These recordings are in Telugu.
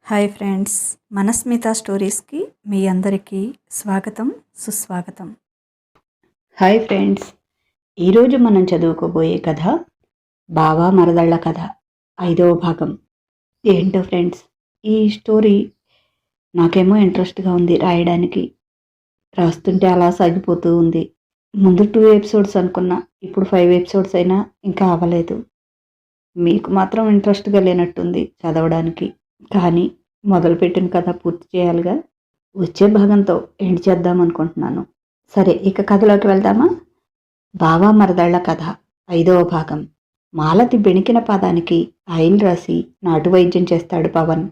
హాయ్ ఫ్రెండ్స్, మనస్మిత స్టోరీస్కి మీ అందరికీ స్వాగతం, సుస్వాగతం. హాయ్ ఫ్రెండ్స్, ఈరోజు మనం చదువుకోబోయే కథ బావా మరదళ్ళ కథ 5వ భాగం. ఏంటో ఫ్రెండ్స్, ఈ స్టోరీ నాకేమో ఇంట్రెస్ట్గా ఉంది రాయడానికి. రాస్తుంటే అలా సాగిపోతూ ఉంది. ముందు 2 ఎపిసోడ్స్ అనుకున్నా, ఇప్పుడు 5 ఎపిసోడ్స్ అయినా ఇంకా అవ్వలేదు. మీకు మాత్రం ఇంట్రెస్ట్గా లేనట్టుంది చదవడానికి. కానీ మొదలుపెట్టిన కథ పూర్తి చేయాలిగా. వచ్చే భాగంతో ఎండ్ చేద్దాం అనుకుంటున్నాను. సరే, ఇక కథలోకి వెళ్దామా? బావా మరదళ్ళ కథ 5వ భాగం. మాలతి బెణికిన పాదానికి ఆయిల్ రాసి నాటు వైద్యం చేస్తాడు పవన్.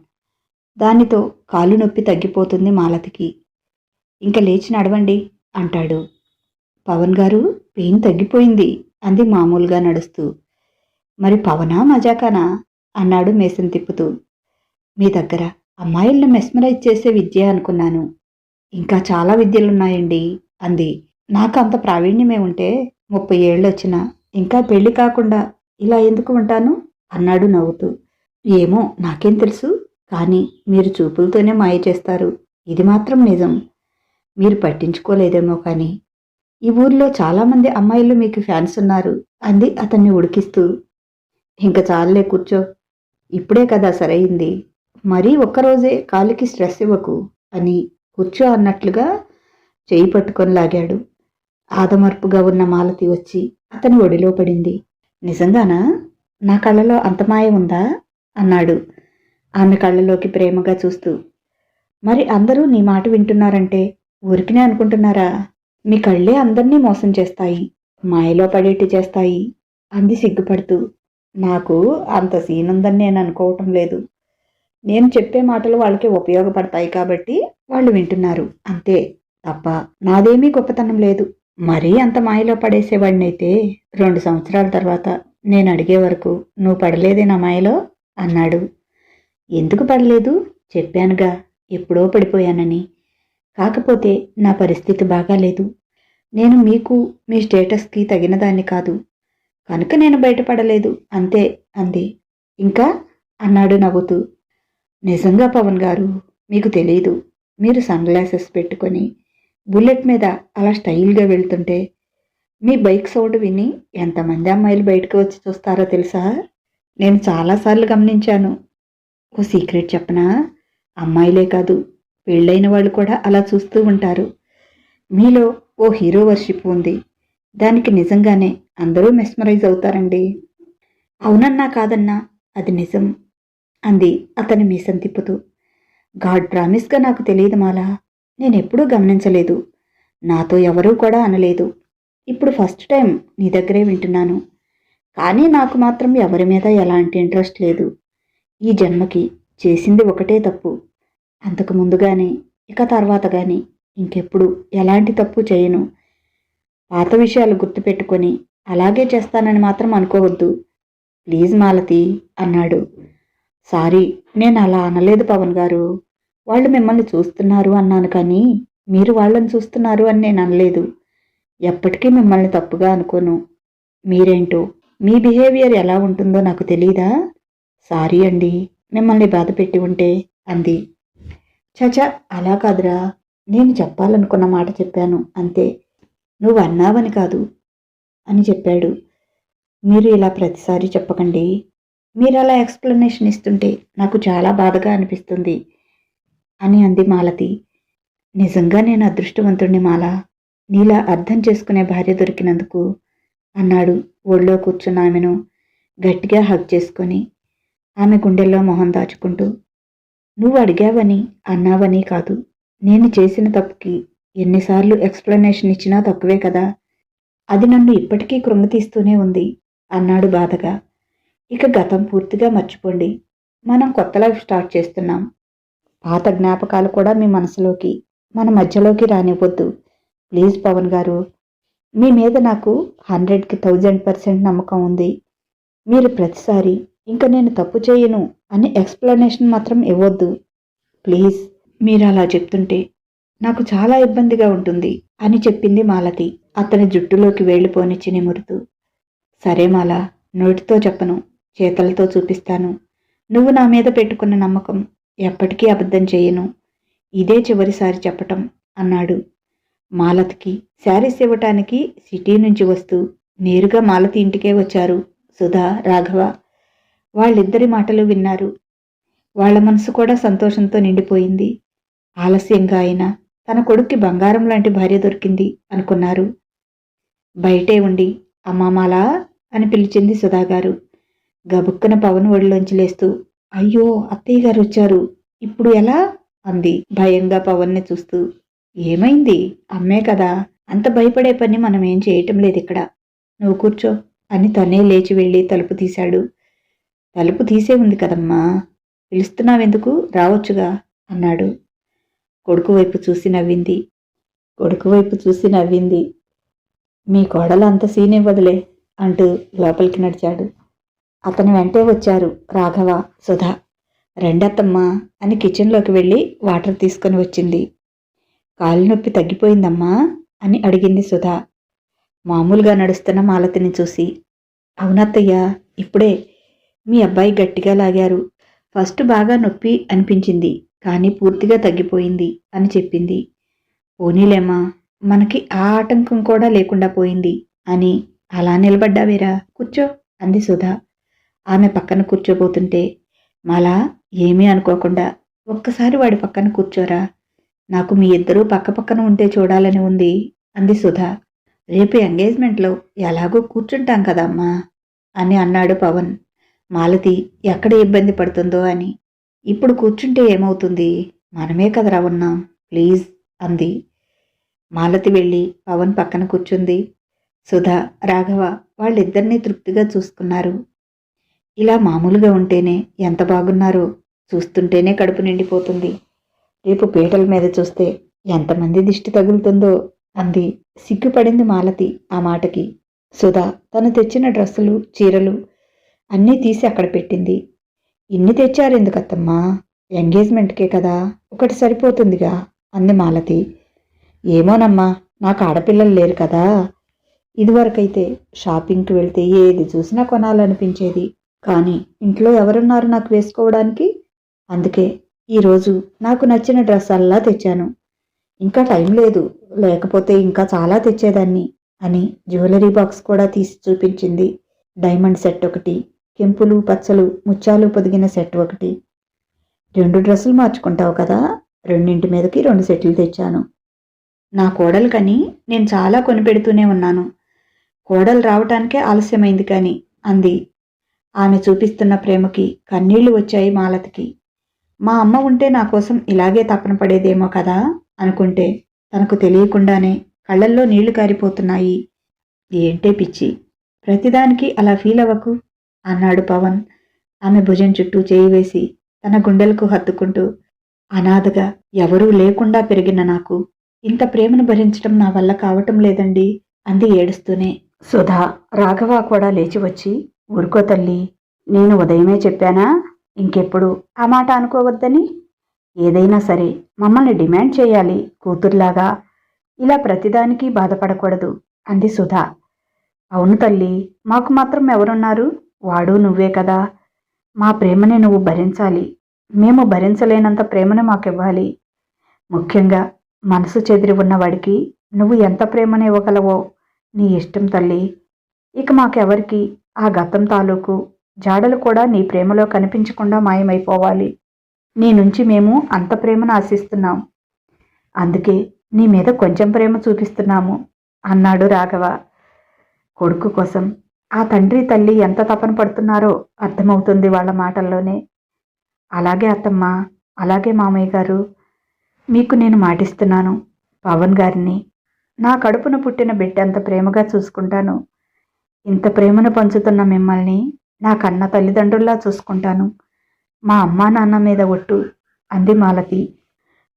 దానితో కాలు నొప్పి తగ్గిపోతుంది మాలతికి. ఇంకా లేచి నడవండి అంటాడు. పవన్ గారు, పెయిన్ తగ్గిపోయింది అంది మామూలుగా నడుస్తూ. మరి పవనా మజాకానా అన్నాడు మేసం తిప్పుతూ. మీ దగ్గర అమ్మాయిలను మెస్మరైజ్ చేసే విద్య అనుకున్నాను. ఇంకా చాలా విద్యలున్నాయండి అంది. నాకు అంత ప్రావీణ్యమే ఉంటే 30 ఏళ్ళు వచ్చినా ఇంకా పెళ్లి కాకుండా ఇలా ఎందుకు ఉంటాను అన్నాడు నవ్వుతూ. ఏమో నాకేం తెలుసు, కానీ మీరు చూపులతోనే మాయ చేస్తారు, ఇది మాత్రం నిజం. మీరు పట్టించుకోలేదేమో కానీ ఈ ఊర్లో చాలామంది అమ్మాయిలు మీకు ఫ్యాన్స్ ఉన్నారు అంది అతన్ని ఉడికిస్తూ. ఇంకా చాలులే, కూర్చో, ఇప్పుడే కదా సరైంది, మరీ ఒక్కరోజే కాలికి స్ట్రెస్ ఇవ్వకు అని కూర్చో అన్నట్లుగా చేయి పట్టుకొని లాగాడు. ఆదమర్పుగా ఉన్న మాలతి వచ్చి అతని ఒడిలో పడింది. నిజంగానా? నా కళ్ళలో అంత మాయ ఉందా అన్నాడు ఆమె కళ్ళలోకి ప్రేమగా చూస్తూ. మరి అందరూ నీ మాట వింటున్నారంటే ఊరికినే అనుకుంటున్నారా? మీ కళ్ళే అందరినీ మోసం చేస్తాయి, మాయలో పడేటి చేస్తాయి అంది సిగ్గుపడుతూ. నాకు అంత సీన్ ఉందని నేను అనుకోవటం లేదు. నేను చెప్పే మాటలు వాళ్ళకి ఉపయోగపడతాయి కాబట్టి వాళ్ళు వింటున్నారు అంతే తప్ప నాదేమీ గొప్పతనం లేదు. మరీ అంత మాయలో పడేసేవాడినైతే 2 సంవత్సరాల తర్వాత నేను అడిగే వరకు నువ్వు పడలేదే నా మాయలో అన్నాడు. ఎందుకు పడలేదు? చెప్పానుగా, ఎప్పుడో పడిపోయానని. కాకపోతే నా పరిస్థితి బాగాలేదు. నేను మీకు మీ స్టేటస్కి తగినదాన్ని కాదు కనుక నేను బయటపడలేదు అంతే అంది. ఇంకా అన్నాడు నవ్వుతూ. నిజంగా పవన్ గారు, మీకు తెలీదు, మీరు సన్ గ్లాసెస్ పెట్టుకొని బుల్లెట్ మీద అలా స్టైల్గా వెళ్తుంటే మీ బైక్ సౌండ్ విని ఎంతమంది అమ్మాయిలు బయటకు వచ్చి చూస్తారో తెలుసా? నేను చాలాసార్లు గమనించాను. ఓ సీక్రెట్ చెప్పనా? అమ్మాయిలే కాదు, పెళ్ళైన వాళ్ళు కూడా అలా చూస్తూ ఉంటారు. మీలో ఓ హీరో వర్షిప్ ఉంది. దానికి నిజంగానే అందరూ మెస్మరైజ్ అవుతారండి. అవునన్నా కాదన్నా, అది నిజం అంది అతని మీసం తిప్పుతూ. గాడ్ ప్రామిస్గా నాకు తెలియదు మాలా, నేనెప్పుడూ గమనించలేదు. నాతో ఎవరూ కూడా అనలేదు. ఇప్పుడు ఫస్ట్ టైం నీ దగ్గరే వింటున్నాను. కానీ నాకు మాత్రం ఎవరి మీద ఎలాంటి ఇంట్రెస్ట్ లేదు. ఈ జన్మకి చేసింది ఒకటే తప్పు. అంతకు ముందు కానీ ఇక తర్వాత కానీ ఇంకెప్పుడు ఎలాంటి తప్పు చేయను. పాత విషయాలు గుర్తుపెట్టుకొని అలాగే చేస్తానని మాత్రం అనుకోవద్దు ప్లీజ్ మాలతి అన్నాడు. సారీ, నేను అలా అనలేదు పవన్ గారు. వాళ్ళు మిమ్మల్ని చూస్తున్నారు అన్నాను, కానీ మీరు వాళ్ళని చూస్తున్నారు అని నేను అనలేదు. ఎప్పటికీ మిమ్మల్ని తప్పుగా అనుకోను. మీరేంటో, మీ బిహేవియర్ ఎలా ఉంటుందో నాకు తెలీదా? సారీ అండి, మిమ్మల్ని బాధ పెట్టి ఉంటే అంది. చచా, అలా కాదురా, నేను చెప్పాలనుకున్న మాట చెప్పాను అంతే, నువ్వు అన్నావని కాదు అని చెప్పాడు. మీరు ఇలా ప్రతిసారి చెప్పకండి. మీరు అలా ఎక్స్ప్లెనేషన్ ఇస్తుంటే నాకు చాలా బాధగా అనిపిస్తుంది అని అంది మాలతి. నిజంగా నేను అదృష్టవంతుణ్ణి మాలా, నీలా అర్థం చేసుకునే భార్య దొరికినందుకు అన్నాడు ఒళ్ళో కూర్చున్న ఆమెను గట్టిగా హగ్ చేసుకొని ఆమె గుండెల్లో మొహం దాచుకుంటూ. నువ్వు అడిగావని అన్నావని కాదు, నేను చేసిన తప్పుకి ఎన్నిసార్లు ఎక్స్ప్లెనేషన్ ఇచ్చినా తక్కువే కదా. అది నన్ను ఇప్పటికీ కృంగతీస్తూనే ఉంది అన్నాడు బాధగా. ఇక గతం పూర్తిగా మర్చిపోండి. మనం కొత్త లైఫ్ స్టార్ట్ చేస్తున్నాం. పాత జ్ఞాపకాలు కూడా మీ మనసులోకి, మన మధ్యలోకి రానివ్వద్దు ప్లీజ్ పవన్ గారు. మీ మీద నాకు 100కి 1000% నమ్మకం ఉంది. మీరు ప్రతిసారి ఇంకా నేను తప్పు చేయను అని ఎక్స్ప్లెనేషన్ మాత్రం ఇవ్వద్దు ప్లీజ్. మీరు అలా చెప్తుంటే నాకు చాలా ఇబ్బందిగా ఉంటుంది అని చెప్పింది మాలతి అతని జుట్టులోకి వేళ్ళుపోనిచ్చి నిమురుతూ. సరే మాలా, నోటితో చెప్పను, చేతలతో చూపిస్తాను. నువ్వు నా మీద పెట్టుకున్న నమ్మకం ఎప్పటికీ అబద్ధం చేయను. ఇదే చివరిసారి చెప్పటం అన్నాడు. మాలతికి శారీస్ ఇవ్వటానికి సిటీ నుంచి వస్తూ నేరుగా మాలతి ఇంటికే వచ్చారు సుధా, రాఘవ. వాళ్ళిద్దరి మాటలు విన్నారు. వాళ్ళ మనసు కూడా సంతోషంతో నిండిపోయింది. ఆలస్యంగా అయినా తన కొడుక్కి బంగారం లాంటి భార్య దొరికింది అనుకున్నారు. బయటే ఉండి అమ్మామాలా అని పిలిచింది సుధాగారు. గబుక్కున పవన్ ఒడిలోంచి లేస్తూ, అయ్యో అత్తయ్య గారు వచ్చారు, ఇప్పుడు ఎలా అంది భయంగా పవన్ని చూస్తూ. ఏమైంది? అమ్మే కదా, అంత భయపడే పని మనం ఏం చేయటం లేదు ఇక్కడ. నువ్వు కూర్చో అని తనే లేచి వెళ్ళి తలుపు తీశాడు. తలుపు తీసే ఉంది కదమ్మా, పిలుస్తున్నావెందుకు, రావచ్చుగా అన్నాడు. కొడుకు వైపు చూసి నవ్వింది. మీ కోడలు అంత సీనివ్వదులే అంటూ లోపలికి నడిచాడు. అతని వెంటే వచ్చారు రాఘవ, సుధా. రెండత్తమ్మా అని కిచెన్లోకి వెళ్ళి వాటర్ తీసుకొని వచ్చింది. కాలు నొప్పి తగ్గిపోయిందమ్మా అని అడిగింది సుధా మామూలుగా నడుస్తున్న మాలతిని చూసి. అవునత్తయ్య, ఇప్పుడే మీ అబ్బాయి గట్టిగా లాగారు. ఫస్ట్ బాగా నొప్పి అనిపించింది, కానీ పూర్తిగా తగ్గిపోయింది అని చెప్పింది. పోనీలేమ్మా, మనకి ఆ ఆటంకం కూడా లేకుండా పోయింది అని అలా నిలబడ్డావేరా, కూర్చో అంది సుధా ఆమె పక్కన కూర్చోబోతుంటే. మాలా ఏమీ అనుకోకుండా, ఒక్కసారి వాడి పక్కన కూర్చోరా, నాకు మీ ఇద్దరూ పక్కపక్కన ఉంటే చూడాలని ఉంది అంది సుధా. రేపు ఎంగేజ్మెంట్లో ఎలాగో కూర్చుంటాం కదమ్మా అని అన్నాడు పవన్. మాలతి ఎక్కడ ఇబ్బంది పడుతుందో అని. ఇప్పుడు కూర్చుంటే ఏమవుతుంది, మనమే కదరా ఉన్నాం, ప్లీజ్ అంది. మాలతి వెళ్ళి పవన్ పక్కన కూర్చుంది. సుధా, రాఘవ వాళ్ళిద్దరినీ తృప్తిగా చూసుకున్నారు. ఇలా మామూలుగా ఉంటేనే ఎంత బాగున్నారో, చూస్తుంటేనే కడుపు నిండిపోతుంది. రేపు పీటల మీద చూస్తే ఎంతమంది దిష్టి తగులుతుందో అంది. సిగ్గుపడింది మాలతి ఆ మాటకి. సుధా తను తెచ్చిన డ్రెస్సులు, చీరలు అన్నీ తీసి అక్కడ పెట్టింది. ఇన్ని తెచ్చారెందుకత్తమ్మా, ఎంగేజ్మెంట్కే కదా, ఒకటి సరిపోతుందిగా అంది మాలతి. ఏమోనమ్మా, నాకు ఆడపిల్లలు లేరు కదా. ఇదివరకైతే షాపింగ్కి వెళ్తే ఏది చూసినా కొనాలనిపించేది, కానీ ఇంట్లో ఎవరున్నారు నాకు వేసుకోవడానికి? అందుకే ఈరోజు నాకు నచ్చిన డ్రెస్ అల్లా తెచ్చాను. ఇంకా టైం లేదు, లేకపోతే ఇంకా చాలా తెచ్చేదాన్ని అని జ్యువెలరీ బాక్స్ కూడా తీసి చూపించింది. డైమండ్ సెట్ ఒకటి, కెంపులు పచ్చలు ముత్యాలు పొదిగిన సెట్ ఒకటి. 2 డ్రెస్సులు మార్చుకుంటావు కదా, రెండింటి మీదకి 2 సెట్లు తెచ్చాను. నా కోడలు కని నేను చాలా కొనిపెడుతూనే ఉన్నాను. కోడలు రావటానికే ఆలస్యమైంది కానీ అంది. ఆమె చూపిస్తున్న ప్రేమకి కన్నీళ్లు వచ్చాయి మాలతికి. మా అమ్మ ఉంటే నా కోసం ఇలాగే తపన పడేదేమో కదా అనుకుంటే తనకు తెలియకుండానే కళ్ళల్లో నీళ్లు కారిపోతున్నాయి. ఏంటే పిచ్చి, ప్రతిదానికి అలా ఫీల్ అవ్వకు అన్నాడు పవన్ ఆమె భుజం చుట్టూ చేయి వేసి తన గుండెలకు హత్తుకుంటూ. అనాథగా ఎవరూ లేకుండా పెరిగిన నాకు ఇంత ప్రేమను భరించడం నా వల్ల కావటం లేదండి అంది ఏడుస్తూనే. సుధా, రాఘవ కూడా లేచి వచ్చి, ఊరుకో తల్లి, నేను ఉదయమే చెప్పానా ఇంకెప్పుడు ఆ మాట అనుకోవద్దని. ఏదైనా సరే మమ్మల్ని డిమాండ్ చేయాలి కూతుర్లాగా, ఇలా ప్రతిదానికి బాధపడకూడదు అంది సుధా. అవును తల్లి, మాకు మాత్రం ఎవరున్నారు, వాడు నువ్వే కదా. మా ప్రేమని నువ్వు భరించాలి, మేము భరించలేనంత ప్రేమను మాకివ్వాలి. ముఖ్యంగా మనసు చెదిరి ఉన్నవాడికి నువ్వు ఎంత ప్రేమని ఇవ్వగలవో నీ ఇష్టం తల్లి. ఇక మాకెవరికి ఆ గతం తాలూకు జాడలు కూడా నీ ప్రేమలో కనిపించకుండా మాయమైపోవాలి. నీ నుంచి మేము అంత ప్రేమను ఆశిస్తున్నాం, అందుకే నీ మీద కొంచెం ప్రేమ చూపిస్తున్నాము అన్నాడు రాఘవ. కొడుకు కోసం ఆ తండ్రి తల్లి ఎంత తపన పడుతున్నారో అర్థమవుతుంది వాళ్ళ మాటల్లోనే. అలాగే అత్తమ్మ, అలాగే మామయ్య గారు, మీకు నేను మాటిస్తున్నాను, పవన్ గారిని నా కడుపున పుట్టిన బిడ్డంత ప్రేమగా చూసుకుంటాను. ఇంత ప్రేమను పంచుతున్న మిమ్మల్ని నా కన్న తల్లిదండ్రుల్లా చూసుకుంటాను. మా అమ్మా నాన్న మీద ఒట్టు అంది మాలతి.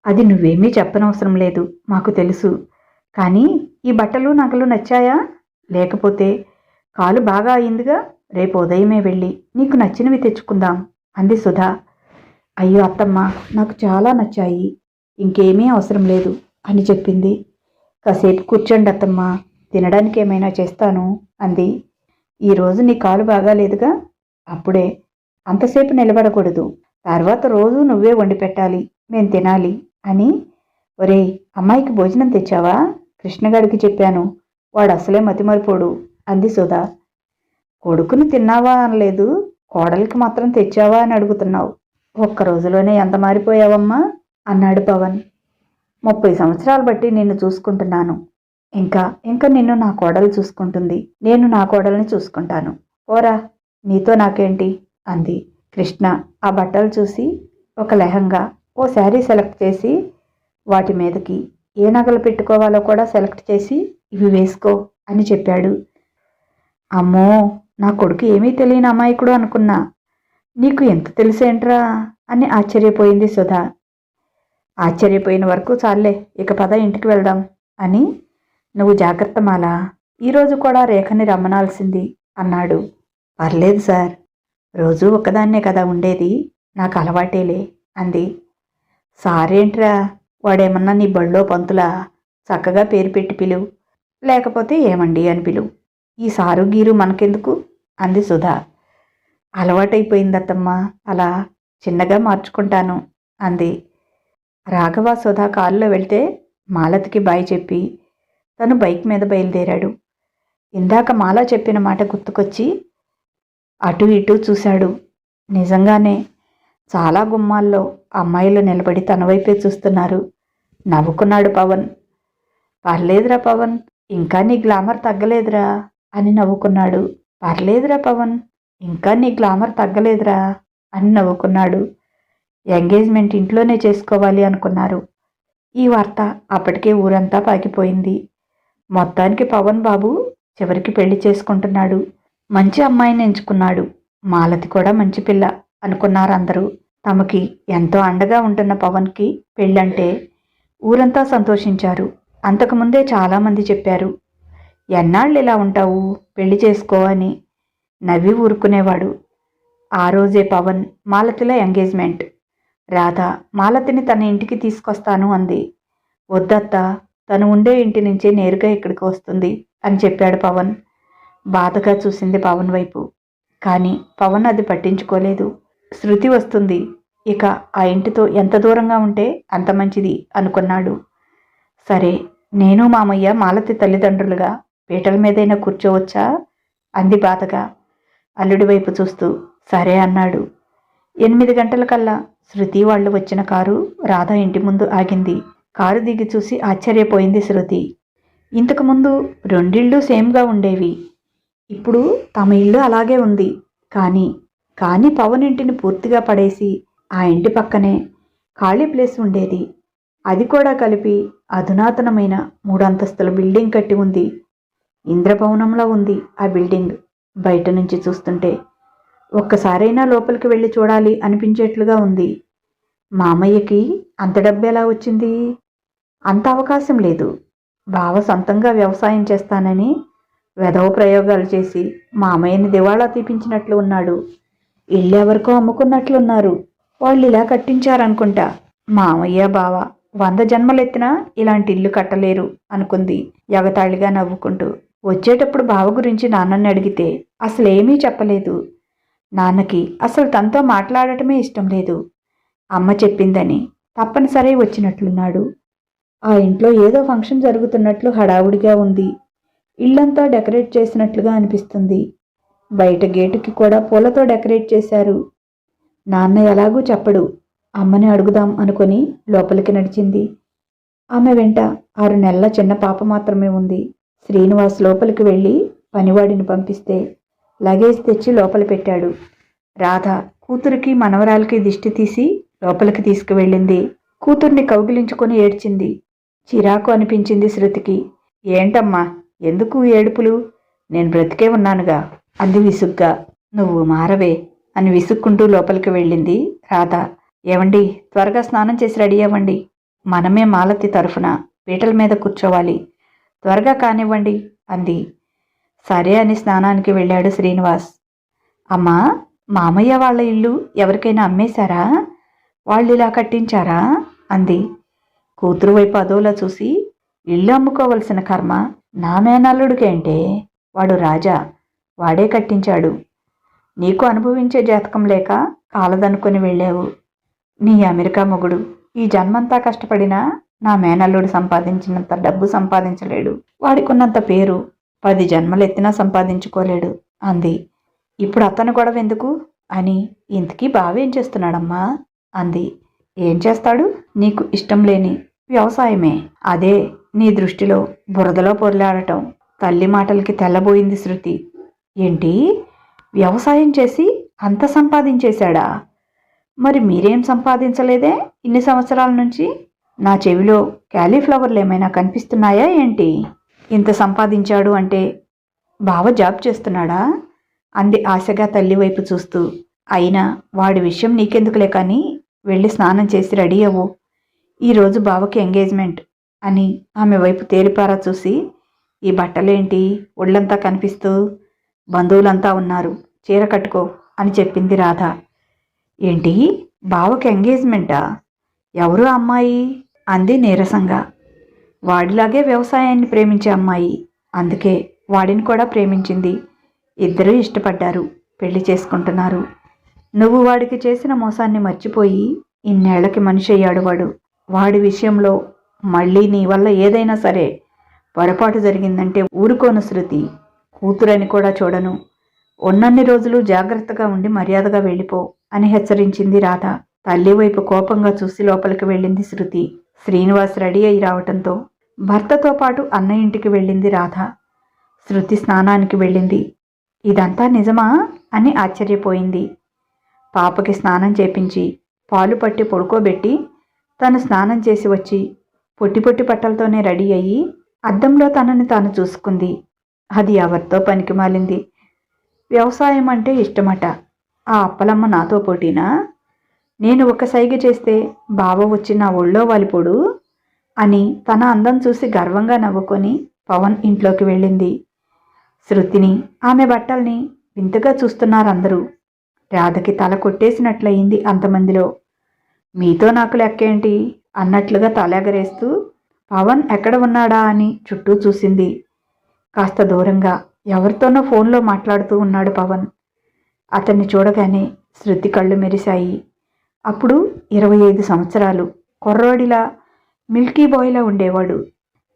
అది నువ్వేమీ చెప్పనవసరం లేదు, మాకు తెలుసు. కానీ ఈ బట్టలు నగలు నచ్చాయా? లేకపోతే కాలు బాగా అయిందిగా, రేపు ఉదయమే వెళ్ళి నీకు నచ్చినవి తెచ్చుకుందాం అంది సుధా. అయ్యో అత్తమ్మ, నాకు చాలా నచ్చాయి, ఇంకేమీ అవసరం లేదు అని చెప్పింది. కాసేపు కూర్చోండి అత్తమ్మ, తినడానికి ఏమైనా చేస్తాను అంది. ఈరోజు నీ కాలు బాగాలేదుగా, అప్పుడే అంతసేపు నిలబడకూడదు, తర్వాత రోజు నువ్వే వండి పెట్టాలి, నేను తినాలి అని. ఒరేయ్, అమ్మాయికి భోజనం తెచ్చావా? కృష్ణగాడికి చెప్పాను, వాడు అసలే మతిమరిపోడు అంది సుధా. కొడుకుని తిన్నావా అనలేదు, కోడలికి మాత్రం తెచ్చావా అని అడుగుతున్నావు. ఒక్క రోజులోనే ఎంత మారిపోయావమ్మా అన్నాడు పవన్. 30 సంవత్సరాలు బట్టి నిన్ను చూసుకుంటున్నాను. ఇంకా ఇంకా నిన్ను నా కోడలు చూసుకుంటుంది, నేను నా కోడల్ని చూసుకుంటాను. ఓరా, నీతో నాకేంటి అంది. కృష్ణ ఆ బట్టలు చూసి ఒక లెహంగా, ఓ శారీ సెలెక్ట్ చేసి వాటి మీదకి ఏ నగలు పెట్టుకోవాలో కూడా సెలెక్ట్ చేసి ఇవి వేసుకో అని చెప్పాడు. అమ్మో, నా కొడుకు ఏమీ తెలియని అమాయకుడు అనుకున్నా, నీకు ఎంత తెలిసేంట్రా అని ఆశ్చర్యపోయింది సుధా. ఆశ్చర్యపోయిన వరకు చాలే, ఇక పద ఇంటికి వెళ్దాం అని. నువ్వు జాగ్రత్త మాలా, ఈరోజు కూడా రేఖని రమ్మనాల్సింది అన్నాడు. పర్లేదు సార్, రోజూ ఒక్కదాన్నే కదా ఉండేది, నాకు అలవాటేలే అంది. సారేంట్రా, వాడేమన్నా నీ బళ్ళో పంతులా? చక్కగా పేరు పెట్టి పిలువు, లేకపోతే ఏమండి అని పిలువు. ఈ సారు గీరు మనకెందుకు అంది సుధా. అలవాటైపోయిందత్తమ్మా, అలా చిన్నగా మార్చుకుంటాను అంది. రాఘవ సుధా కారులో వెళ్తే మాలతికి బాయ్ చెప్పి తను బైక్ మీద బయలుదేరాడు. ఇందాక మాల చెప్పిన మాట గుర్తుకొచ్చి అటు ఇటు చూశాడు. నిజంగానే చాలా గుమ్మాల్లో అమ్మాయిలు నిలబడి తన వైపే చూస్తున్నారు. నవ్వుకున్నాడు పవన్. పర్లేదురా పవన్, ఇంకా నీ గ్లామర్ తగ్గలేదురా అని నవ్వుకున్నాడు. పర్లేదురా పవన్, ఇంకా నీ గ్లామర్ తగ్గలేదురా అని నవ్వుకున్నాడు. ఎంగేజ్మెంట్ ఇంట్లోనే చేసుకోవాలి అనుకున్నారు. ఈ వార్త అప్పటికే ఊరంతా పాకిపోయింది. మొత్తానికి పవన్ బాబు చివరికి పెళ్లి చేసుకుంటున్నాడు. మంచి అమ్మాయిని ఎంచుకున్నాడు. మాలతి కూడా మంచి పిల్ల అనుకున్నారు అందరూ. తమకి ఎంతో అండగా ఉంటున్న పవన్కి పెళ్ళంటే ఊరంతా సంతోషించారు. అంతకుముందే చాలామంది చెప్పారు, ఎన్నాళ్ళు ఇలా ఉంటావు, పెళ్లి చేసుకో అని. నవ్వి ఊరుకునేవాడు. ఆ రోజే పవన్ మాలతిలో ఎంగేజ్మెంట్. రాధ మాలతిని తన ఇంటికి తీసుకొస్తాను అంది. వద్దత్తా, తను ఉండే ఇంటి నుంచే నేరుగా ఇక్కడికి వస్తుంది అని చెప్పాడు పవన్. బాధగా చూసింది పవన్ వైపు. కానీ పవన్ అది పట్టించుకోలేదు. శృతి వస్తుంది, ఇక ఆ ఇంటితో ఎంత దూరంగా ఉంటే అంత మంచిది అనుకున్నాడు. సరే, నేను మామయ్య మాలతి తల్లిదండ్రులుగా పీటల మీదైనా కూర్చోవచ్చా అంది బాధగా అల్లుడి వైపు చూస్తూ. సరే అన్నాడు. 8 గంటలకల్లా శృతి వాళ్ళు వచ్చిన కారు రాధ ఇంటి ముందు ఆగింది. కారు దిగి చూసి ఆశ్చర్యపోయింది శృతి. ఇంతకుముందు 2 ఇళ్ళు సేమ్గా ఉండేవి, ఇప్పుడు తమ ఇల్లు అలాగే ఉంది. కానీ పవన్ ఇంటిని పూర్తిగా పడేసి ఆ ఇంటి పక్కనే ఖాళీ ప్లేస్ ఉండేది. అది కూడా కలిపి అధునాతనమైన 3 అంతస్తుల బిల్డింగ్ కట్టి ఉంది. ఇంద్రభవనంలో ఉంది ఆ బిల్డింగ్. బయట నుంచి చూస్తుంటే ఒక్కసారైనా లోపలికి వెళ్ళి చూడాలి అనిపించేట్లుగా ఉంది. మామయ్యకి అంత డబ్బు ఎలా వచ్చింది? అంత అవకాశం లేదు. బావ సొంతంగా వ్యవసాయం చేస్తానని వెధవ ప్రయోగాలు చేసి మామయ్యని దివాళా తీపించినట్లు ఉన్నాడు. ఇల్లెవరికో అమ్ముకున్నట్లున్నారు. వాళ్ళు ఇలా కట్టించారనుకుంటా. మామయ్య బావ 100 జన్మలెత్తినా ఇలాంటి ఇల్లు కట్టలేరు అనుకుంది ఎగతాళిగా నవ్వుకుంటూ. వచ్చేటప్పుడు బావ గురించి నాన్నని అడిగితే అసలేమీ చెప్పలేదు. నాన్నకి అసలు తనతో మాట్లాడటమే ఇష్టం లేదు. అమ్మ చెప్పిందని తప్పనిసరి వచ్చినట్లున్నాడు. ఆ ఇంట్లో ఏదో ఫంక్షన్ జరుగుతున్నట్లు హడావుడిగా ఉంది. ఇల్లంతా డెకరేట్ చేసినట్లుగా అనిపిస్తుంది. బయట గేటుకి కూడా పూలతో డెకరేట్ చేశారు. నాన్న ఎలాగూ చెప్పడు, అమ్మని అడుగుదాం అనుకొని లోపలికి నడిచింది. ఆమె వెంట 6 నెలల చిన్న పాప మాత్రమే ఉంది. శ్రీనివాస్ లోపలికి వెళ్ళి పనివాడిని పంపిస్తే లగేజ్ తెచ్చి లోపల పెట్టాడు. రాధ కూతురికి మనవరాలకి దిష్టి తీసి లోపలికి తీసుకువెళ్ళింది. కూతుర్ని కౌగిలించుకొని ఏడ్చింది. చిరాకు అనిపించింది శృతికి. ఏంటమ్మా, ఎందుకు ఏడుపులు? నేను బ్రతికే ఉన్నానుగా అంది విసుగ్గా. నువ్వు మారవే అని విసుక్కుంటూ లోపలికి వెళ్ళింది రాధ. ఏవండి, త్వరగా స్నానం చేసి రెడీ అవ్వండి. మనమే మాలతి తరఫున పీటల మీద కూర్చోవాలి, త్వరగా కానివ్వండి అంది. సరే అని స్నానానికి వెళ్ళాడు శ్రీనివాస్. అమ్మా, మామయ్య వాళ్ళ ఇల్లు ఎవరికైనా అమ్మేశారా? వాళ్ళు ఇలా కట్టించారా అంది. కూతురు వైపు అదోలా చూసి, ఇల్లు అమ్ముకోవలసిన కర్మ నా మేనల్లుడికేంటే, వాడు రాజా, వాడే కట్టించాడు. నీకు అనుభవించే జాతకం లేక కాలదనుకొని వెళ్ళావు. నీ అమెరికా మొగుడు ఈ జన్మంతా కష్టపడినా నా మేనల్లుడు సంపాదించినంత డబ్బు సంపాదించలేడు. వాడికున్నంత పేరు 10 జన్మలెత్తినా సంపాదించుకోలేడు అంది. ఇప్పుడు అతను గొడవ ఎందుకు అని. ఇంతకీ బావేం చేస్తున్నాడమ్మా అంది. ఏం చేస్తాడు? నీకు ఇష్టం లేని వ్యవసాయమే. అదే నీ దృష్టిలో బురదలో పొర్లాడటం. తల్లి మాటలకి తెల్లబోయింది శృతి. ఏంటి, వ్యవసాయం చేసి అంత సంపాదించేశాడా? మరి మీరేం సంపాదించలేదే ఇన్ని సంవత్సరాల నుంచి? నా చెవిలో క్యాలీఫ్లవర్లు ఏమైనా కనిపిస్తున్నాయా ఏంటి? ఇంత సంపాదించాడు అంటే బావ జాబ్ చేస్తున్నాడా అంది ఆశగా తల్లి వైపు చూస్తూ. అయినా వాడి విషయం నీకెందుకులే కానీ వెళ్ళి స్నానం చేసి రెడీ అవ్వు. ఈరోజు బావకి ఎంగేజ్మెంట్ అని ఆమె వైపు తేరిపారా చూసి, ఈ బట్టలేంటి ఒళ్ళంతా కనిపిస్తూ? బంధువులంతా ఉన్నారు, చీర కట్టుకో అని చెప్పింది రాధ. ఏంటి, బావకి ఎంగేజ్మెంటా? ఎవరు అమ్మాయి అంది నీరసంగా. వాడిలాగే వ్యవసాయాన్ని ప్రేమించే అమ్మాయి. అందుకే వాడిని కూడా ప్రేమించింది. ఇద్దరూ ఇష్టపడ్డారు, పెళ్లి చేసుకుంటున్నారు. నువ్వు వాడికి చేసిన మోసాన్ని మర్చిపోయి ఇన్నేళ్లకి మనిషి అయ్యాడు వాడు. వాడి విషయంలో మళ్ళీ నీ వల్ల ఏదైనా సరే పొరపాటు జరిగిందంటే ఊరుకోను శృతి. కూతురని కూడా చూడను. ఉన్నన్ని రోజులు జాగ్రత్తగా ఉండి మర్యాదగా వెళ్ళిపో అని హెచ్చరించింది రాధ. తల్లి వైపు కోపంగా చూసి లోపలికి వెళ్ళింది శృతి. శ్రీనివాస్ రెడీ అయి రావటంతో భర్తతో పాటు అన్న ఇంటికి వెళ్ళింది రాధ. శృతి స్నానానికి వెళ్ళింది. ఇదంతా నిజమా అని ఆశ్చర్యపోయింది. పాపకి స్నానం చేపించి పాలు పట్టి పడుకోబెట్టి తను స్నానం చేసి వచ్చి పొట్టి పొట్టి బట్టలతోనే రెడీ అయ్యి అద్దంలో తనని తాను చూసుకుంది. అది ఎవరితో పనికి మాలింది. వ్యవసాయం అంటే ఇష్టమట. ఆ అప్పలమ్మ నాతో పోటీనా? నేను ఒక సైగ చేస్తే బావ వచ్చి నా ఒళ్ళో వాలిపోడు అని తన అందం చూసి గర్వంగా నవ్వుకొని పవన్ ఇంట్లోకి వెళ్ళింది. శృతిని, ఆమె బట్టల్ని వింతగా చూస్తున్నారందరూ. రాధకి తల కొట్టేసినట్లయింది అంతమందిలో. మీతో నాకు లెక్కేంటి అన్నట్లుగా తలెగరేస్తూ పవన్ ఎక్కడ ఉన్నాడా అని చుట్టూ చూసింది. కాస్త దూరంగా ఎవరితోనో ఫోన్లో మాట్లాడుతూ ఉన్నాడు పవన్. అతన్ని చూడగానే శృతి కళ్ళు మెరిశాయి. అప్పుడు 25 సంవత్సరాలు, కుర్రోడిలా మిల్కీ బాయ్లా ఉండేవాడు.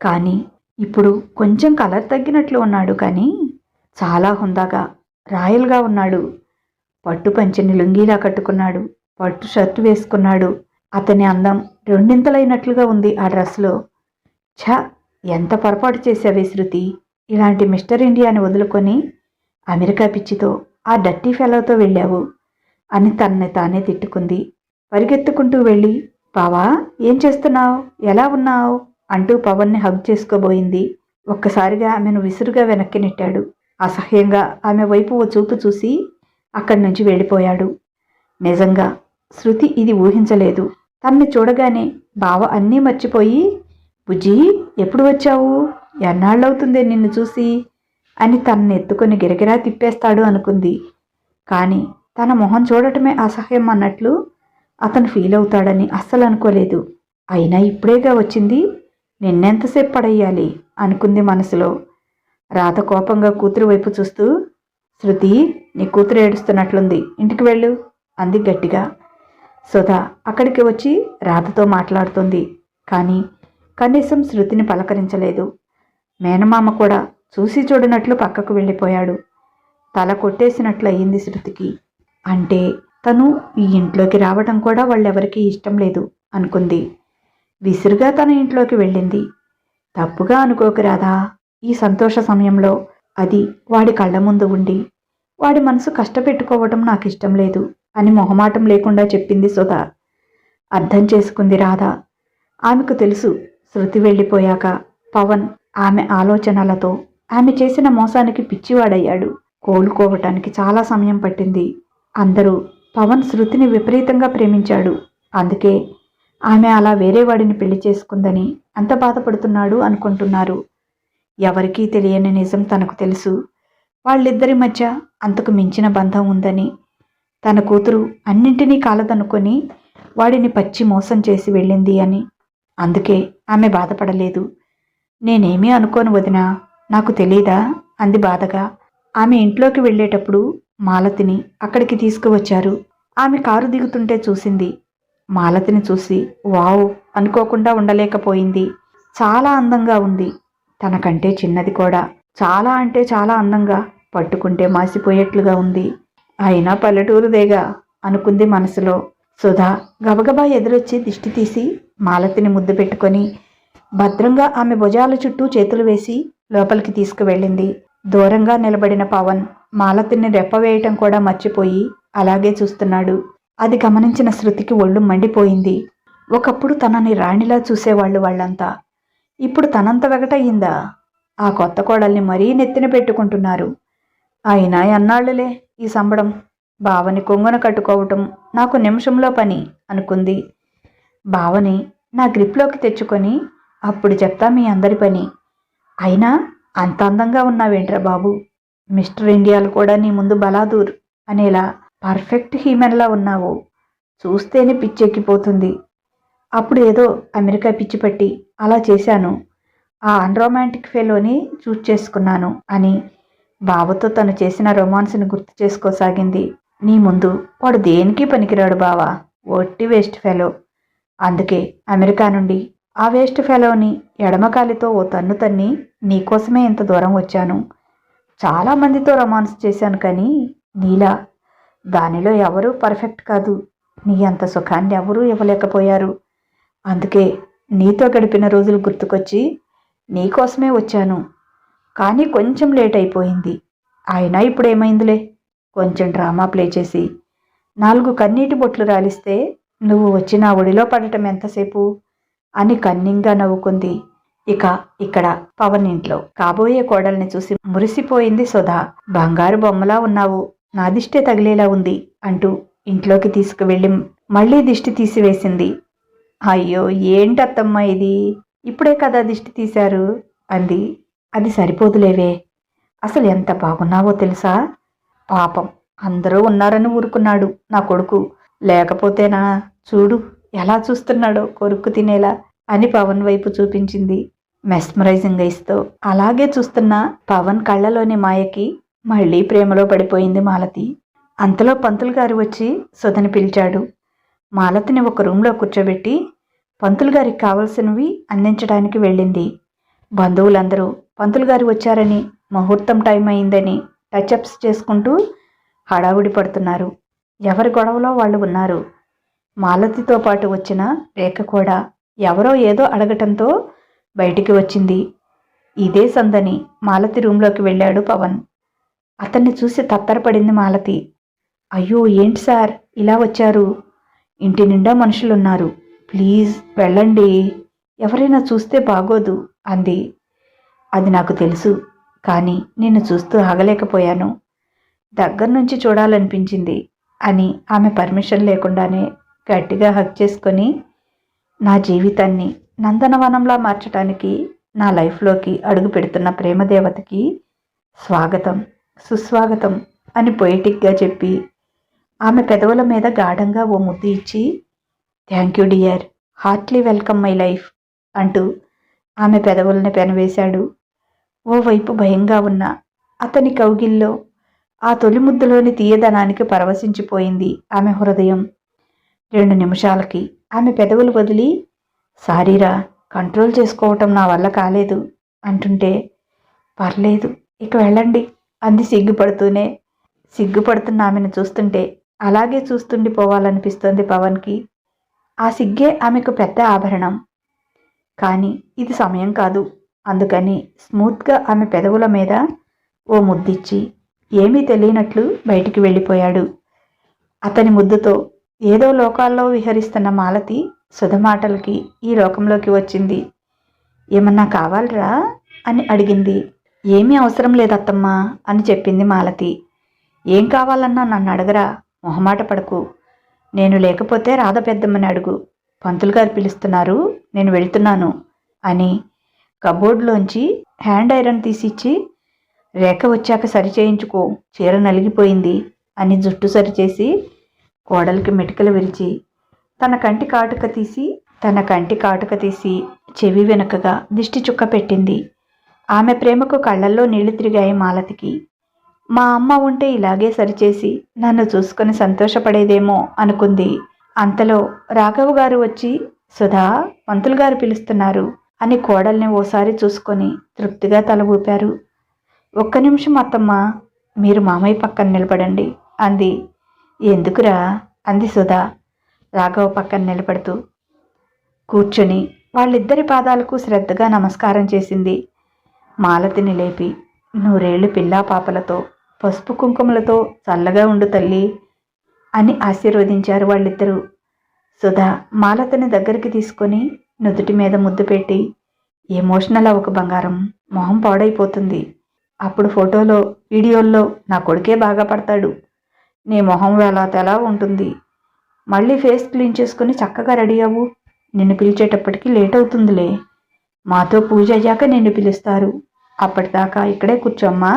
కానీ ఇప్పుడు కొంచెం కలర్ తగ్గినట్లు ఉన్నాడు. కానీ చాలా హుందాగా రాయల్గా ఉన్నాడు. పట్టు పంచెని లుంగీలా కట్టుకున్నాడు. పట్టు షర్టు వేసుకున్నాడు. అతని అందం రెండింతలైనట్లుగా ఉంది ఆ డ్రెస్లో. ఛ, ఎంత పొరపాటు చేశావే శృతి. ఇలాంటి మిస్టర్ ఇండియాని వదులుకొని అమెరికా పిచ్చితో ఆ డర్టీ ఫెలోతో వెళ్ళావు అని తనని తానే తిట్టుకుంది. పరిగెత్తుకుంటూ వెళ్ళి, బావా ఏం చేస్తున్నావు, ఎలా ఉన్నావు అంటూ పవన్ని హగ్ చేసుకోబోయింది. ఒక్కసారిగా ఆమెను విసురుగా వెనక్కి నెట్టాడు. అసహ్యంగా ఆమె వైపు ఓ చూపు చూసి అక్కడి నుంచి వెళ్ళిపోయాడు. నిజంగా శృతి ఇది ఊహించలేదు. తన్ని చూడగానే బావ అన్నీ మర్చిపోయి, బుజ్జి ఎప్పుడు వచ్చావు, ఎన్నాళ్ళవుతుందే నిన్ను చూసి అని తనని ఎత్తుకొని గిరగిరా తిప్పేస్తాడు అనుకుంది. కానీ తన మొహం చూడటమే అసహ్యం అన్నట్లు అతను ఫీల్ అవుతాడని అస్సలు అనుకోలేదు. అయినా ఇప్పుడేగా వచ్చింది, నిన్నెంతసేపు పడేయాలి అనుకుంది మనసులో. రాధ కోపంగా కూతురు వైపు చూస్తూ, శృతి నీ కూతురు ఏడుస్తున్నట్లుంది, ఇంటికి వెళ్ళు అంది గట్టిగా. సుధా అక్కడికి వచ్చి రాధతో మాట్లాడుతుంది. కానీ కనీసం శృతిని పలకరించలేదు. మేనమామ కూడా చూసి చూడనట్లు పక్కకు వెళ్ళిపోయాడు. తల కొట్టేసినట్లు అయ్యింది శృతికి. అంటే తను ఈ ఇంట్లోకి రావడం కూడా వాళ్ళెవరికీ ఇష్టం లేదు అనుకుంది. విసురుగా తన ఇంట్లోకి వెళ్ళింది. తప్పుగా అనుకోకు రాధా, ఈ సంతోష సమయంలో అది వాడి కళ్ళ ముందు ఉండి వాడి మనసు కష్టపెట్టుకోవటం నాకు ఇష్టం లేదు అని మొహమాటం లేకుండా చెప్పింది సుధా. అర్థం చేసుకుంది రాధ. ఆమెకు తెలుసు శృతి వెళ్ళిపోయాక పవన్ ఆమె ఆలోచనలతో ఆమె చేసిన మోసానికి పిచ్చివాడయ్యాడు. కోలుకోవటానికి చాలా సమయం పట్టింది. అందరూ పవన్ శృతిని విపరీతంగా ప్రేమించాడు, అందుకే ఆమె అలా వేరే వాడిని పెళ్లి చేసుకుందని అంత బాధపడుతున్నాడు అనుకుంటున్నారు. ఎవరికీ తెలియని నిజం తనకు తెలుసు. వాళ్ళిద్దరి మధ్య అంతకు మించిన బంధం ఉందని. తన కూతురు అన్నింటినీ కాలదనుకొని వాడిని పచ్చి మోసం చేసి వెళ్ళింది అని. అందుకే ఆమె బాధపడలేదు. నేనేమీ అనుకోను వదినా, నాకు తెలీదా అంది బాధగా. ఆమె ఇంట్లోకి వెళ్ళేటప్పుడు మాలతిని అక్కడికి తీసుకువచ్చారు. ఆమె కారు దిగుతుంటే చూసింది. మాలతిని చూసి వావ్ అనుకోకుండా ఉండలేకపోయింది. చాలా అందంగా ఉంది. తనకంటే చిన్నది కూడా. చాలా అంటే చాలా అందంగా, పట్టుకుంటే మాసిపోయేట్లుగా ఉంది. అయినా పల్లెటూరుదేగా అనుకుంది మనసులో. సుధా గబగబా ఎదురొచ్చి దిష్టి తీసి మాలతిని ముద్దు పెట్టుకొని భద్రంగా ఆమె భుజాల చుట్టూ చేతులు వేసి లోపలికి తీసుకువెళ్ళింది. దూరంగా నిలబడిన పవన్ మాలతిని రెప్పవేయటం కూడా మర్చిపోయి అలాగే చూస్తున్నాడు. అది గమనించిన శృతికి ఒళ్ళు మండిపోయింది. ఒకప్పుడు తనని రాణిలా చూసేవాళ్ళు వాళ్ళంతా. ఇప్పుడు తనంత వెగటయ్యిందా? ఆ కొత్త కోడల్ని మరీ నెత్తిన పెట్టుకుంటున్నారు. అయినా ఎన్నాళ్లులే ఈ సంబడం. బావని కొంగున కట్టుకోవటం నాకు నిమిషంలో పని అనుకుంది. బావని నా గ్రిప్లోకి తెచ్చుకొని అప్పుడు చెప్తా మీ అందరి పని. అయినా అంత అందంగా ఉన్నావేంట్రా బాబు? మిస్టర్ ఇండియాలు కూడా నీ ముందు బలాదూర్ అనేలా పర్ఫెక్ట్ హ్యూమన్లా ఉన్నావు. చూస్తేనే పిచ్చెక్కిపోతుంది. అప్పుడు ఏదో అమెరికా పిచ్చి పట్టి అలా చేశాను. ఆ అన్రొమాంటిక్ ఫెలోని చూస్ చేసుకున్నాను అని బావతో తను చేసిన రొమాన్స్ని గుర్తు చేసుకోసాగింది. నీ ముందు వాడు దేనికి పనికిరాడు బావా, ఒట్టి వేస్ట్ ఫెలో. అందుకే అమెరికా నుండి ఆ వేస్ట్ ఫెలోని ఎడమకాలితో ఓ తన్ను తన్ని నీకోసమే ఇంత దూరం వచ్చాను. చాలామందితో రొమాన్స్ చేశాను, కానీ నీలా దానిలో ఎవరూ పర్ఫెక్ట్ కాదు. నీ అంత సుఖాన్ని ఎవరూ ఇవ్వలేకపోయారు. అందుకే నీతో గడిపిన రోజులు గుర్తుకొచ్చి నీకోసమే వచ్చాను. కానీ కొంచెం లేట్ అయిపోయింది. అయినా ఇప్పుడేమైందిలే, కొంచెం డ్రామా ప్లే చేసి 4 కన్నీటి బొట్లు రాలిస్తే నువ్వు వచ్చి నా ఒడిలో పడటం ఎంతసేపు అని కన్నింగా నవ్వుకుంది. ఇక ఇక్కడ పవన్ ఇంట్లో కాబోయే కోడల్ని చూసి మురిసిపోయింది సుధా. బంగారు బొమ్మలా ఉన్నావు, నా దిష్టే తగిలేలా ఉంది అంటూ ఇంట్లోకి తీసుకువెళ్ళి మళ్ళీ దిష్టి తీసివేసింది. అయ్యో ఏంటత్తమ్మా ఇది, ఇప్పుడే కదా దిష్టి తీశారు అంది. అది సరిపోదులేవే, అసలు ఎంత బాగున్నావో తెలుసా? పాపం అందరూ ఉన్నారని ఊరుకున్నాడు నా కొడుకు, లేకపోతేనా చూడు ఎలా చూస్తున్నాడో కొరుక్కు తినేలా అని పవన్ వైపు చూపించింది మెస్మరైజింగ్ ఐస్తో. అలాగే చూస్తున్న పవన్ కళ్ళలోని మాయకి మళ్ళీ ప్రేమలో పడిపోయింది మాలతి. అంతలో పంతులు గారు వచ్చి సుధని పిలిచాడు. మాలతిని ఒక రూమ్లో కూర్చోబెట్టి పంతులు గారికి కావలసినవి అందించడానికి వెళ్ళింది. బంధువులందరూ పంతులు గారు వచ్చారని, ముహూర్తం టైం అయిందని టచ్అప్స్ చేసుకుంటూ హడావుడి పడుతున్నారు. ఎవరి గొడవలో వాళ్ళు ఉన్నారు. మాలతితో పాటు వచ్చిన రేఖ కూడా ఎవరో ఏదో అడగటంతో బయటికి వచ్చింది. ఇదే సందని మాలతి రూంలోకి వెళ్ళాడు పవన్. అతన్ని చూసి తత్తరపడింది మాలతి. అయ్యో ఏంటి సార్ ఇలా వచ్చారు? ఇంటి నిండా మనుషులున్నారు, ప్లీజ్ వెళ్ళండి, ఎవరైనా చూస్తే బాగోదు అంది. అది నాకు తెలుసు, కానీ నిన్ను చూస్తూ ఆగలేకపోయాను, దగ్గర నుంచి చూడాలనిపించింది అని ఆమె పర్మిషన్ లేకుండానే గట్టిగా హగ్ చేసుకొని నా జీవితాన్ని నందనవనంలా మార్చడానికి నా లైఫ్లోకి అడుగు పెడుతున్న ప్రేమదేవతకి స్వాగతం సుస్వాగతం అని పొయిటిక్గా చెప్పి ఆమె పెదవుల మీద గాఢంగా ఓ ముద్దు ఇచ్చి thank you dear, heartily welcome my life అంటూ ఆమె పెదవుల్ని పెనవేశాడు. ఓవైపు భయంగా ఉన్న అతని కౌగిల్లో ఆ తొలి ముద్దులోని తీయదనానికి పరవశించిపోయింది ఆమె హృదయం. 2 నిమిషాలకి ఆమె పెదవులు వదిలి సారీరా, కంట్రోల్ చేసుకోవటం నా వల్ల కాలేదు అంటుంటే పర్లేదు ఇక వెళ్ళండి అంది సిగ్గుపడుతూనే. సిగ్గుపడుతున్న ఆమెను చూస్తుంటే అలాగే చూస్తుండిపోవాలనిపిస్తోంది పవన్కి. ఆ సిగ్గే ఆమెకు పెద్ద ఆభరణం. కానీ ఇది సమయం కాదు. అందుకని స్మూత్గా ఆమె పెదవుల మీద ఓ ముద్దిచ్చి ఏమీ తెలియనట్లు బయటికి వెళ్ళిపోయాడు. అతని ముద్దుతో ఏదో లోకాల్లో విహరిస్తున్న మాలతి సుధ మాటలకి ఈ లోకంలోకి వచ్చింది. ఏమన్నా కావాలరా అని అడిగింది. ఏమీ అవసరం లేదత్తమ్మా అని చెప్పింది మాలతి. ఏం కావాలన్నా నన్ను అడగరా, మొహమాట పడకు. నేను లేకపోతే రాధ పెద్దమ్మని అడుగు, పంతులు గారు పిలుస్తున్నారు, నేను వెళ్తున్నాను అని కబోర్డ్లోంచి హ్యాండ్ ఐరన్ తీసిచ్చి రేఖ వచ్చాక సరి చేయించుకో, చీర నలిగిపోయింది అని జుట్టు సరిచేసి కోడలికి మెటికలు విరిచి తన కంటి కాటుక తీసి చెవి వెనుకగా దిష్టి చుక్క పెట్టింది. ఆమె ప్రేమకు కళ్ళల్లో నీళ్లు తిరిగాయి మాలతికి. మా అమ్మ ఉంటే ఇలాగే సరిచేసి నన్ను చూసుకొని సంతోషపడేదేమో అనుకుంది. అంతలో రాఘవ గారు వచ్చి, సుధా, పంతులు గారు పిలుస్తున్నారు అని కోడల్ని ఓసారి చూసుకొని తృప్తిగా తల ఊపారు. ఒక్క నిమిషం అత్తమ్మ, మీరు మామయ్య పక్కన నిలబడండి అంది. ఎందుకురా అంది సుధా రాఘవ పక్కన నిలబడుతూ. కూర్చొని వాళ్ళిద్దరి పాదాలకు శ్రద్ధగా నమస్కారం చేసింది. మాలతిని లేపి, నూరేళ్లు పిల్లా పాపలతో పసుపు కుంకుమలతో చల్లగా ఉండు తల్లి అని ఆశీర్వదించారు వాళ్ళిద్దరూ. సుధా మాలతిని దగ్గరికి తీసుకొని నుదుటి మీద ముద్దు పెట్టి, ఎమోషనల్ అవ్వక బంగారం, మొహం పాడైపోతుంది. అప్పుడు ఫోటోలో వీడియోల్లో నా కొడుకే బాగా పడతాడు. నీ మొహం వేళ తెలా ఉంటుంది. మళ్ళీ ఫేస్ క్లీన్ చేసుకుని చక్కగా రెడీ అవ్వు. నిన్ను పిలిచేటప్పటికి లేట్ అవుతుందిలే. మాతో పూజ అయ్యాక నిన్ను పిలుస్తారు. అప్పటిదాకా ఇక్కడే కూర్చోమ్మా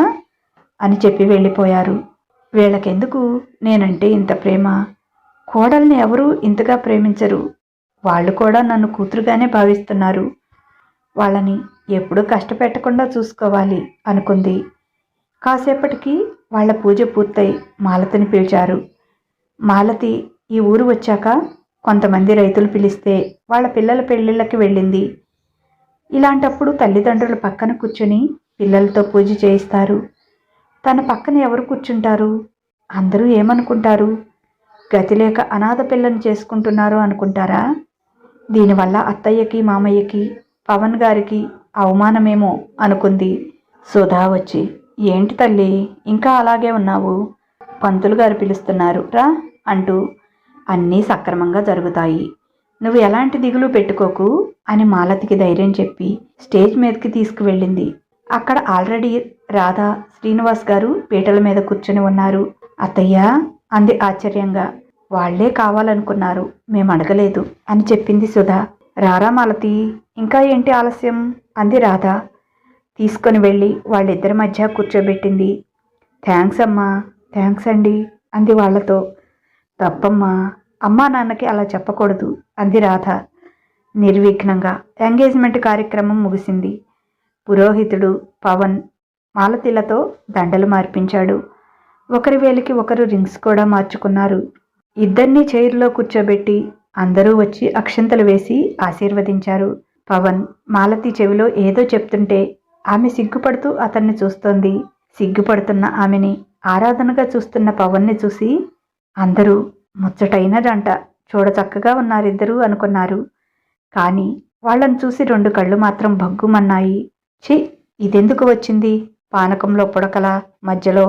అని చెప్పి వెళ్ళిపోయారు. వీళ్ళకెందుకు నేనంటే ఇంత ప్రేమ? కోడల్ని ఎవరూ ఇంతగా ప్రేమించరు. వాళ్ళు కూడా నన్ను కూతురుగానే భావిస్తున్నారు. వాళ్ళని ఎప్పుడూ కష్టపెట్టకుండా చూసుకోవాలి అనుకుంది. కాసేపటికి వాళ్ళ పూజ పూర్తయి మాలతిని పిలిచారు. మాలతి ఈ ఊరు వచ్చాక కొంతమంది రైతులు పిలిస్తే వాళ్ళ పిల్లల పెళ్ళిళ్ళకి వెళ్ళింది. ఇలాంటప్పుడు తల్లిదండ్రుల పక్కన కూర్చుని పిల్లలతో పూజ చేయిస్తారు. తన పక్కన ఎవరు కూర్చుంటారు? అందరూ ఏమనుకుంటారు? గతిలేక అనాథ పిల్లని చేసుకుంటున్నారు అనుకుంటారా? దీనివల్ల అత్తయ్యకి మామయ్యకి పవన్ గారికి అవమానమేమో అనుకుంది. సుధా వచ్చి, ఏంటి తల్లి ఇంకా అలాగే ఉన్నావు? పంతులు గారు పిలుస్తున్నారు రా అంటూ, అన్నీ సక్రమంగా జరుగుతాయి, నువ్వు ఎలాంటి దిగులు పెట్టుకోకు అని మాలతికి ధైర్యం చెప్పి స్టేజ్ మీదకి తీసుకువెళ్ళింది. అక్కడ ఆల్రెడీ రాధా, శ్రీనివాస్ గారు పీటల మీద కూర్చొని ఉన్నారు. అత్తయ్య అంది ఆశ్చర్యంగా. వాళ్లే కావాలనుకున్నారు, మేము అడగలేదు అని చెప్పింది సుధా. రారా మాలతి, ఇంకా ఏంటి ఆలస్యం అంది రాధా. తీసుకొని వెళ్ళి వాళ్ళిద్దరి మధ్య కూర్చోబెట్టింది. థ్యాంక్స్ అమ్మా, థ్యాంక్స్ అండి అంది వాళ్లతో. తప్పమ్మా, అమ్మా నాన్నకి అలా చెప్పకూడదు అంది రాధ నిర్విఘ్నంగా. ఎంగేజ్మెంట్ కార్యక్రమం ముగిసింది. పురోహితుడు పవన్ మాలతిలతో దండలు మార్పించాడు. ఒకరి వేలికి ఒకరు రింగ్స్ కూడా మార్చుకున్నారు. ఇద్దరినీ చైర్లో కూర్చోబెట్టి అందరూ వచ్చి అక్షంతలు వేసి ఆశీర్వదించారు. పవన్ మాలతి చెవిలో ఏదో చెప్తుంటే ఆమె సిగ్గుపడుతూ అతన్ని చూస్తోంది. సిగ్గుపడుతున్న ఆమెని ఆరాధనగా చూస్తున్న పవన్ని చూసి అందరూ ముచ్చటైన జంట, చూడచక్కగా ఉన్నారిద్దరూ అనుకున్నారు. కానీ వాళ్ళని చూసి రెండు కళ్ళు మాత్రం భగ్గుమన్నాయి. ఛీ, ఇదెందుకు వచ్చింది పానకంలో పుడకల మధ్యలో?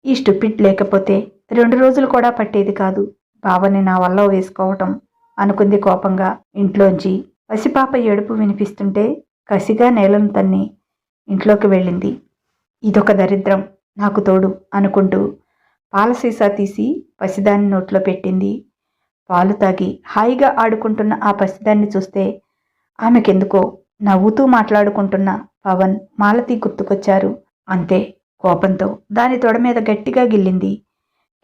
ఈ స్టూపిడ్ లేకపోతే 2 రోజులు కూడా పట్టేది కాదు బావని నా వల్ల వేసుకోవటం అనుకుంది కోపంగా. ఇంట్లోంచి పసిపాప ఏడుపు వినిపిస్తుంటే కసిగా నేలను తన్ని ఇంట్లోకి వెళ్ళింది. ఇదొక దరిద్రం నాకు తోడు అనుకుంటూ పాల సీసా తీసి పసిదాన్ని నోట్లో పెట్టింది. పాలు తాగి హాయిగా ఆడుకుంటున్న ఆ పసిదాన్ని చూస్తే ఆమెకెందుకో నవ్వుతూ మాట్లాడుకుంటున్న పవన్, మాలతి గుర్తుకొచ్చారు. అంతే, కోపంతో దాని తొడ మీద గట్టిగా గిల్లింది.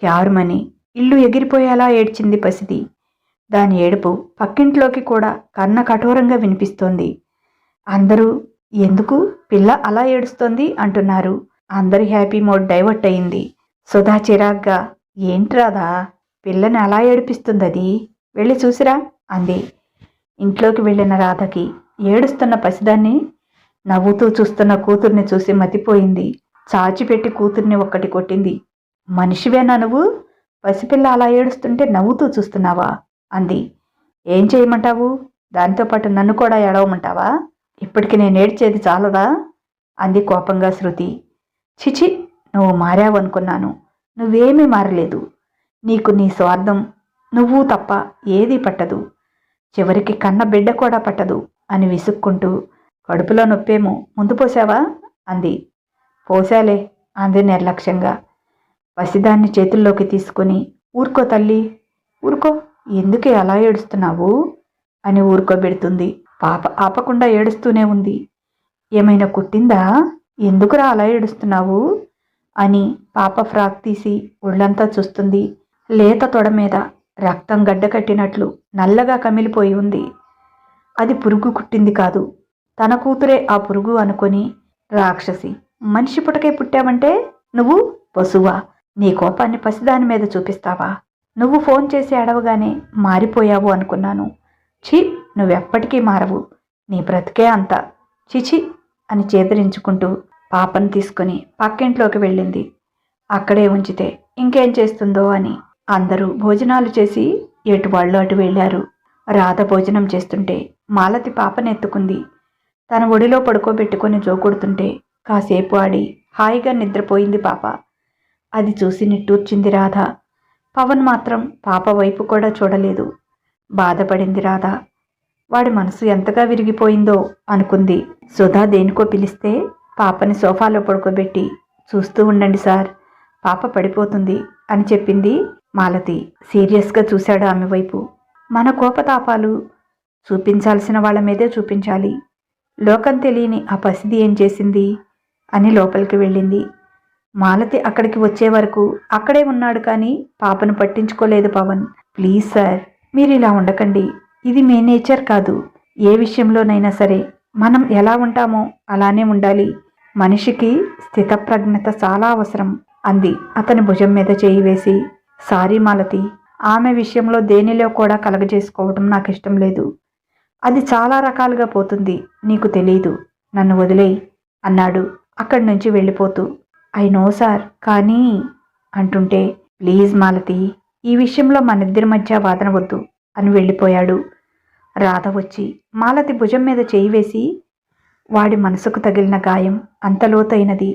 క్యారుమని ఇల్లు ఎగిరిపోయేలా ఏడ్చింది పసిది. దాని ఏడుపు పక్కింట్లోకి కూడా కన్న కఠోరంగా వినిపిస్తోంది. అందరూ ఎందుకు పిల్ల అలా ఏడుస్తోంది అంటున్నారు. అందరి హ్యాపీ మోడ్ డైవర్ట్ అయింది. సుధా చిరాగ్గా, ఏంట్రాదా పిల్లని అలా ఏడిపిస్తుందది, వెళ్ళి చూసిరా అంది. ఇంట్లోకి వెళ్ళిన రాధకి ఏడుస్తున్న పసిదాన్ని నవ్వుతూ చూస్తున్న కూతుర్ని చూసి మతిపోయింది. చాచిపెట్టి కూతుర్ని ఒక్కటి కొట్టింది. మనిషివేనా నువ్వు? పసిపిల్ల అలా ఏడుస్తుంటే నవ్వుతూ చూస్తున్నావా అంది. ఏం చేయమంటావు? దానితో పాటు నన్ను కూడా ఏడవమంటావా? ఇప్పటికి నేను ఏడ్చేది చాలదా అంది కోపంగా శృతి. చిచి, నువ్వు మారావనుకున్నాను. నువ్వేమీ మారలేదు. నీకు నీ స్వార్థం నువ్వు తప్ప ఏదీ పట్టదు. చివరికి కన్న బిడ్డ కూడా పట్టదు అని విసుక్కుంటూ, కడుపులో నొప్పేమో ముందు పోసావా అంది. పోసాలే అంది నిర్లక్ష్యంగా. పసిదాన్ని చేతుల్లోకి తీసుకుని, ఊరుకో తల్లి, ఊరుకో, ఎందుకే అలా ఏడుస్తున్నావు అని ఊరుకోబెడుతుంది. పాప ఆపకుండా ఏడుస్తూనే ఉంది. ఏమైనా కుట్టిందా? ఎందుకురా అలా ఏడుస్తున్నావు అని పాప ఫ్రాక్ తీసి ఒళ్ళంతా చూస్తుంది. లేత తొడ మీద రక్తం గడ్డకట్టినట్లు నల్లగా కమిలిపోయి ఉంది. అది పురుగు కుట్టింది కాదు, తన కూతురే ఆ పురుగు అనుకొని, రాక్షసి, మనిషి పుట్టకే పుట్టావంటే నువ్వు పశువా? నీ కోపాన్ని పసిదాని మీద చూపిస్తావా? నువ్వు ఫోన్ చేసి అడవగానే మారిపోయావు అనుకున్నాను. ఛీ, నువ్వెప్పటికీ మారవు. నీ బ్రతికే అంత. చిచి అని చేదరించుకుంటూ పాపను తీసుకుని పక్కింట్లోకి వెళ్ళింది. అక్కడే ఉంచితే ఇంకేం చేస్తుందో అని. అందరూ భోజనాలు చేసి ఎటు వాళ్ళు అటు వెళ్ళారు. రాధ భోజనం చేస్తుంటే మాలతి పాపనెత్తుకుంది. తన ఒడిలో పడుకోబెట్టుకుని జోకొడుతుంటే కాసేపు ఆడి హాయిగా నిద్రపోయింది పాప. అది చూసి నిట్టూర్చింది రాధ. పవన్ మాత్రం పాప వైపు కూడా చూడలేదు. బాధపడింది రాధ. వాడి మనసు ఎంతగా విరిగిపోయిందో అనుకుంది. సుధా దేనికో పిలిస్తే పాపని సోఫాలో పడుకోబెట్టి, చూస్తూ ఉండండి సార్, పాప పడిపోతుంది అని చెప్పింది మాలతి. సీరియస్గా చూశాడు ఆమె వైపు. మన కోపతాపాలు చూపించాల్సిన వాళ్ళ మీదే చూపించాలి. లోకం తెలియని ఆ పసిది ఏం చేసింది అని లోపలికి వెళ్ళింది. మాలతి అక్కడికి వచ్చే వరకు అక్కడే ఉన్నాడు, కానీ పాపను పట్టించుకోలేదు పవన్. ప్లీజ్ సార్, మీరు ఇలా ఉండకండి. ఇది మీ నేచర్ కాదు. ఏ విషయంలోనైనా సరే మనం ఎలా ఉంటామో అలానే ఉండాలి. మనిషికి స్థితప్రజ్ఞత చాలా అవసరం అంది అతని భుజం మీద చేయి వేసి. సారీ మాలతి, ఆమె విషయంలో దేనిలో కూడా కలగజేసుకోవడం నాకు ఇష్టం లేదు. అది చాలా రకాలుగా పోతుంది, నీకు తెలీదు. నన్ను వదిలేయి అన్నాడు అక్కడి నుంచి వెళ్ళిపోతూ. ఐ నో సార్, కానీ అంటుంటే, ప్లీజ్ మాలతి, ఈ విషయంలో మనిద్దరి మధ్య వాదన వద్దు అని వెళ్ళిపోయాడు. రాధ వచ్చి మాలతి భుజం మీద చేయి వేసి, వాడి మనసుకు తగిలిన గాయం అంత లోతైనది.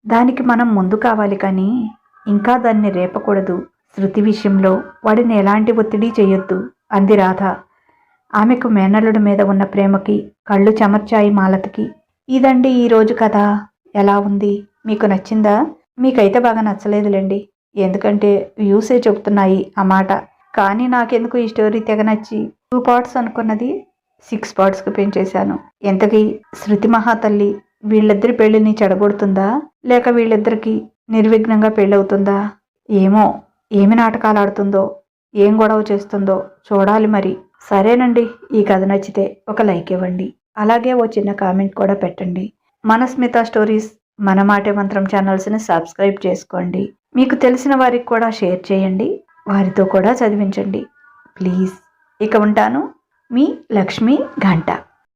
దానికి మనం ముందు కావాలి, కానీ ఇంకా దాన్ని రేపకూడదు. శృతి విషయంలో వాడిని ఎలాంటి ఒత్తిడి చేయొద్దు అంది రాధ. ఆమెకు మేనల్లుడి మీద ఉన్న ప్రేమకి కళ్ళు చెమర్చాయి మాలతికి. ఇదండి ఈరోజు కథ. ఎలా ఉంది? మీకు నచ్చిందా? మీకైతే బాగా నచ్చలేదులేండి, ఎందుకంటే వ్యూసే చెబుతున్నాయి ఆ మాట. కానీ నాకెందుకు ఈ స్టోరీ తెగ నచ్చి 2 పార్ట్స్ అనుకున్నది 6 పార్ట్స్కి పెంచేశాను. ఎంతకీ శృతి మహాతల్లి వీళ్ళిద్దరి పెళ్లిని చెడగొడుతుందా, లేక వీళ్ళిద్దరికి నిర్విఘ్నంగా పెళ్ళవుతుందా? ఏమో, ఏమి నాటకాలు ఆడుతుందో, ఏం గొడవ చేస్తుందో చూడాలి మరి. సరేనండి, ఈ కథ నచ్చితే ఒక లైక్ ఇవ్వండి, అలాగే ఓ చిన్న కామెంట్ కూడా పెట్టండి. మనస్మిత స్టోరీస్, మన మాటే మంత్రం ఛానల్స్ని సబ్స్క్రైబ్ చేసుకోండి. మీకు తెలిసిన వారికి కూడా షేర్ చేయండి, వారితో కూడా చదివించండి ప్లీజ్. ఇక ఉంటాను, మీ లక్ష్మీ గంట.